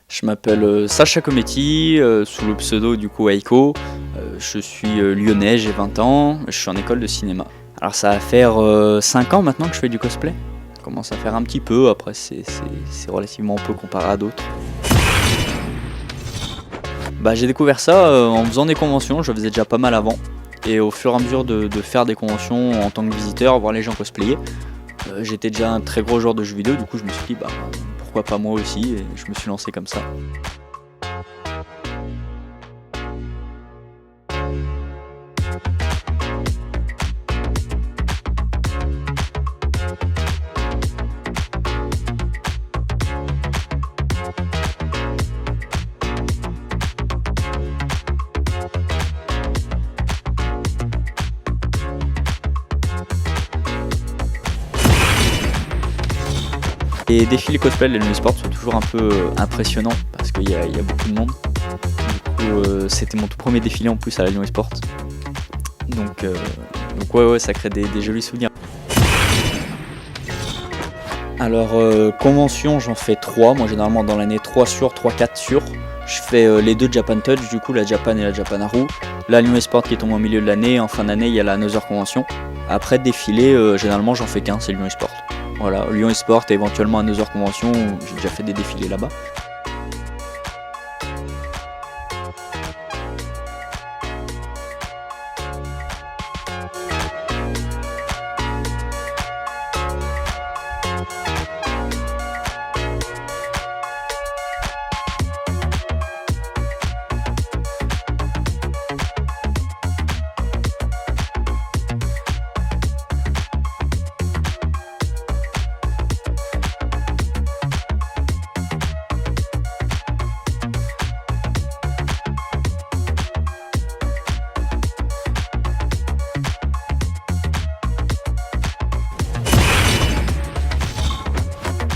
Je m'appelle Sacha Cometti, sous le pseudo du coup Aiko. Je suis lyonnais, j'ai 20 ans, je suis en école de cinéma. Alors ça va faire 5 ans maintenant que je fais du cosplay. Ça commence à faire un petit peu, après c'est relativement peu comparé à d'autres. Bah, j'ai découvert ça en faisant des conventions, je faisais déjà pas mal avant. Et au fur et à mesure de faire des conventions en tant que visiteur, voir les gens cosplayer, j'étais déjà un très gros joueur de jeux vidéo, du coup je me suis dit bah pourquoi pas moi aussi, et je me suis lancé comme ça. Les défilés cosplay de l'Anime Sport sont toujours un peu impressionnants parce qu'il y a beaucoup de monde. Du coup, c'était mon tout premier défilé en plus à la Lyon Sport. Donc ouais, ça crée des jolis souvenirs. Alors convention, j'en fais 3, moi généralement dans l'année 3 sur, 3-4 sur. Je fais les 2 Japan Touch, du coup la Japan et la Japan Haru. La Lyon Sport qui tombe au milieu de l'année, en fin d'année il y a la Another Convention. Après défilé, généralement j'en fais qu'un, c'est Lyon Sport. Voilà, Lyon Esport et éventuellement Another Convention, j'ai déjà fait des défilés là-bas.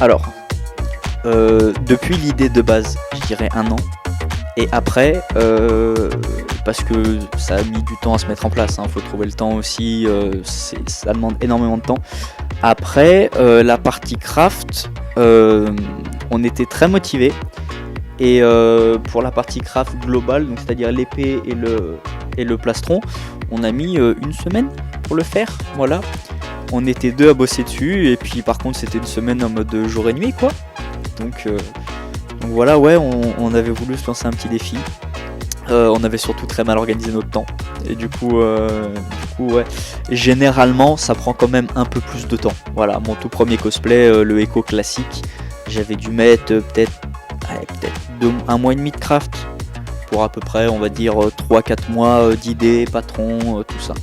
Alors, depuis l'idée de base, je dirais 1 an. Et après, parce que ça a mis du temps à se mettre en place, faut trouver le temps aussi, ça demande énormément de temps. Après, la partie craft, on était très motivés. Et pour la partie craft globale, donc c'est-à-dire l'épée et le plastron, on a mis 1 semaine pour le faire, voilà. On était 2 à bosser dessus, et puis par contre c'était une semaine en mode jour et nuit quoi. Donc voilà, ouais, on avait voulu se lancer un petit défi. On avait surtout très mal organisé notre temps. Et du coup ouais, généralement ça prend quand même un peu plus de temps. Voilà, mon tout premier cosplay, le Echo classique, j'avais dû mettre peut-être 1 mois et demi de craft pour à peu près, on va dire 3-4 mois d'idées, patrons, tout ça.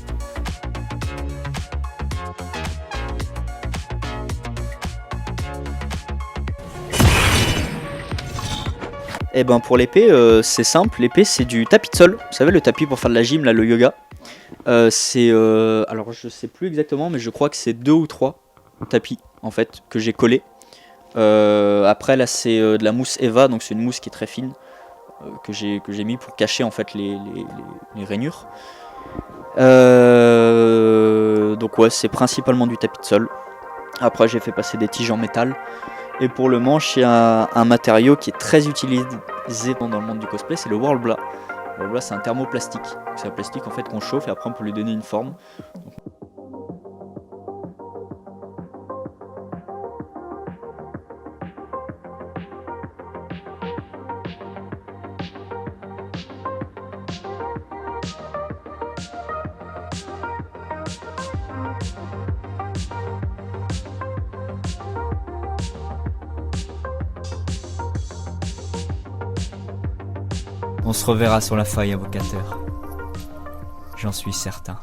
Et ben pour l'épée, c'est simple, l'épée c'est du tapis de sol, vous savez le tapis pour faire de la gym, là, le yoga. Alors je sais plus exactement, mais je crois que c'est 2 ou 3 tapis en fait que j'ai collé. Après là c'est de la mousse Eva, donc c'est une mousse qui est très fine, que j'ai mis pour cacher en fait les rainures. Donc ouais, c'est principalement du tapis de sol. Après j'ai fait passer des tiges en métal. Et pour le manche, il y a un matériau qui est très utilisé dans le monde du cosplay, c'est le Whirlbla. Le Whirlbla, c'est un thermoplastique. C'est un plastique en fait qu'on chauffe et après on peut lui donner une forme. On se reverra sur la faille, avocateur. J'en suis certain.